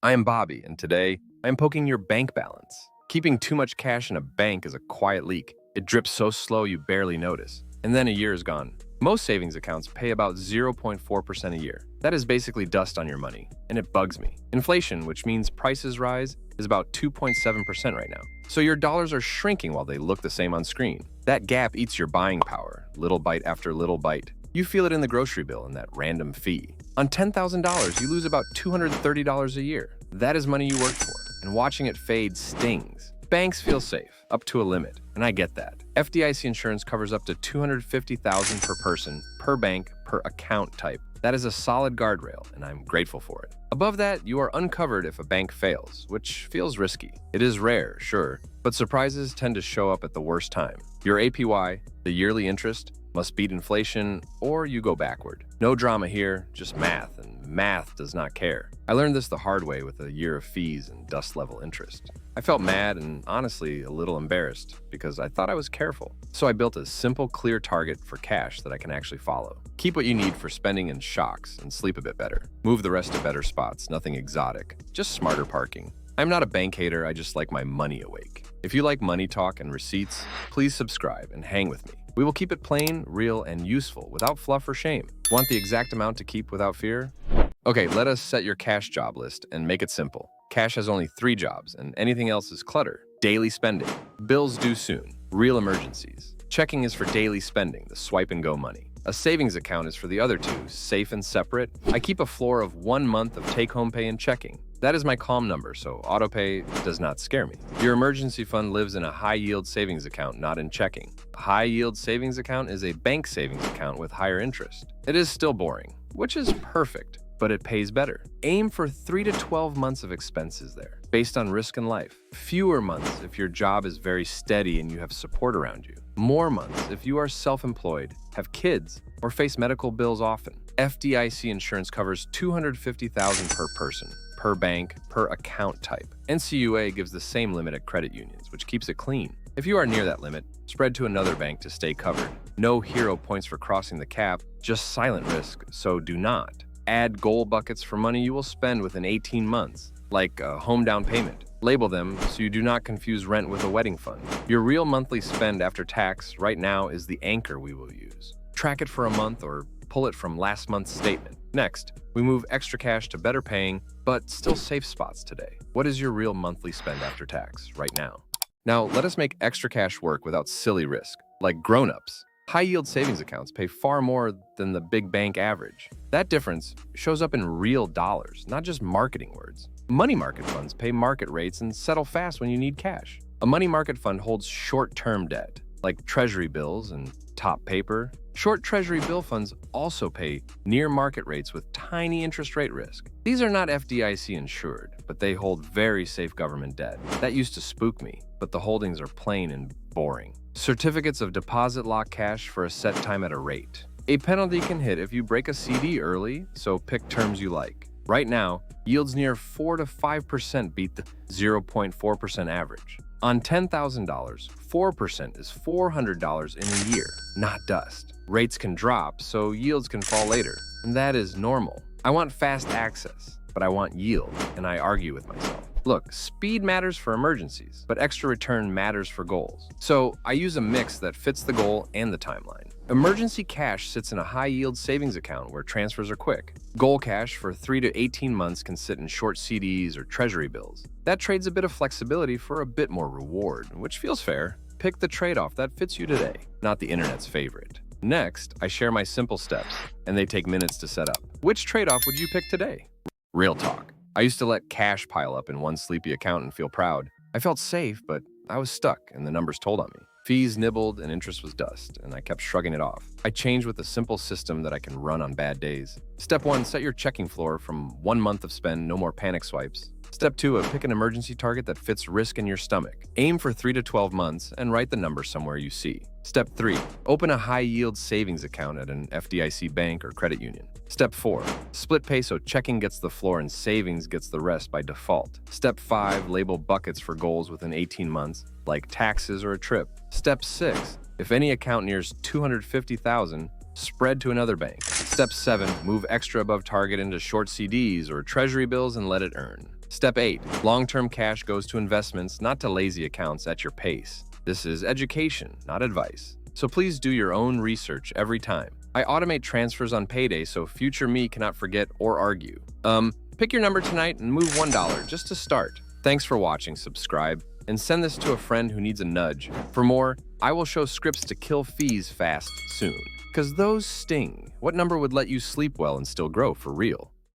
I am Bobby, and today I am poking your bank balance. Keeping too much cash in a bank is a quiet leak. It drips so slow you barely notice, and then a year is gone. Most savings accounts pay about 0.4% a year. That is basically dust on your money, and it bugs me. Inflation, which means prices rise, is about 2.7% right now. So your dollars are shrinking while they look the same on screen. That gap eats your buying power, little bite after little bite. You feel it in the grocery bill and that random fee. On $10,000, you lose about $230 a year. That is money you worked for, and watching it fade stings. Banks feel safe, up to a limit, and I get that. FDIC insurance covers up to $250,000 per person, per bank, per account type. That is a solid guardrail, and I'm grateful for it. Above that, you are uncovered if a bank fails, which feels risky. It is rare, sure, but surprises tend to show up at the worst time. Your APY, the yearly interest, must beat inflation, or you go backward. No drama here, just math, and math does not care. I learned this the hard way with a year of fees and dust level interest. I felt mad and honestly a little embarrassed because I thought I was careful. So I built a simple, clear target for cash that I can actually follow. Keep what you need for spending and shocks and sleep a bit better. Move the rest to better spots, nothing exotic, just smarter parking. I'm not a bank hater, I just like my money awake. If you like money talk and receipts, please subscribe and hang with me. We will keep it plain, real, and useful without fluff or shame. Want the exact amount to keep without fear? Okay, let us set your cash job list and make it simple. Cash has only 3 jobs, and anything else is clutter. Daily spending. Bills due soon. Real emergencies. Checking is for daily spending, the swipe and go money. A savings account is for the other 2, safe and separate. I keep a floor of 1 month of take-home pay and checking. That is my calm number, so autopay does not scare me. Your emergency fund lives in a high-yield savings account, not in checking. A high-yield savings account is a bank savings account with higher interest. It is still boring, which is perfect, but it pays better. Aim for 3 to 12 months of expenses there, based on risk and life. Fewer months if your job is very steady and you have support around you. More months if you are self-employed, have kids, or face medical bills often. FDIC insurance covers $250,000 per person, per bank, per account type. NCUA gives the same limit at credit unions, which keeps it clean. If you are near that limit, spread to another bank to stay covered. No hero points for crossing the cap, just silent risk, so do not. Add goal buckets for money you will spend within 18 months, like a home down payment. Label them so you do not confuse rent with a wedding fund. Your real monthly spend after tax right now is the anchor we will use. Track it for a month or pull it from last month's statement. Next, we move extra cash to better paying, but still safe spots today. What is your real monthly spend after tax right now? Now, let us make extra cash work without silly risk, like grown-ups. High-yield savings accounts pay far more than the big bank average. That difference shows up in real dollars, not just marketing words. Money market funds pay market rates and settle fast when you need cash. A money market fund holds short-term debt, like treasury bills and top paper. Short treasury bill funds also pay near market rates with tiny interest rate risk. These are not FDIC insured, but they hold very safe government debt. That used to spook me, but the holdings are plain and boring. Certificates of deposit lock cash for a set time at a rate. A penalty can hit if you break a CD early, so pick terms you like. Right now, yields near 4 to 5% beat the 0.4% average. On $10,000, 4% is $400 in a year, not dust. Rates can drop, so yields can fall later, and that is normal. I want fast access, but I want yield, and I argue with myself. Look, speed matters for emergencies, but extra return matters for goals. So I use a mix that fits the goal and the timeline. Emergency cash sits in a high-yield savings account where transfers are quick. Goal cash for 3 to 18 months can sit in short CDs or treasury bills. That trades a bit of flexibility for a bit more reward, which feels fair. Pick the trade-off that fits you today, not the internet's favorite. Next, I share my simple steps, and they take minutes to set up. Which trade-off would you pick today? Real talk. I used to let cash pile up in one sleepy account and feel proud. I felt safe, but I was stuck, and the numbers told on me. Fees nibbled and interest was dust, and I kept shrugging it off. I changed with a simple system that I can run on bad days. Step 1, set your checking floor from 1 month of spend, no more panic swipes. Step 2, pick an emergency target that fits risk in your stomach. Aim for 3 to 12 months and write the number somewhere you see. Step 3, open a high-yield savings account at an FDIC bank or credit union. Step 4, split pay so checking gets the floor and savings gets the rest by default. Step 5, label buckets for goals within 18 months, like taxes or a trip. Step 6, if any account nears $250,000, spread to another bank. Step 7, move extra above target into short CDs or treasury bills and let it earn. Step 8. Long-term cash goes to investments, not to lazy accounts at your pace. This is education, not advice. So please do your own research every time. I automate transfers on payday so future me cannot forget or argue. Pick your number tonight and move $1 just to start. Thanks for watching, subscribe, and send this to a friend who needs a nudge. For more, I will show scripts to kill fees fast soon. 'Cause those sting. What number would let you sleep well and still grow for real?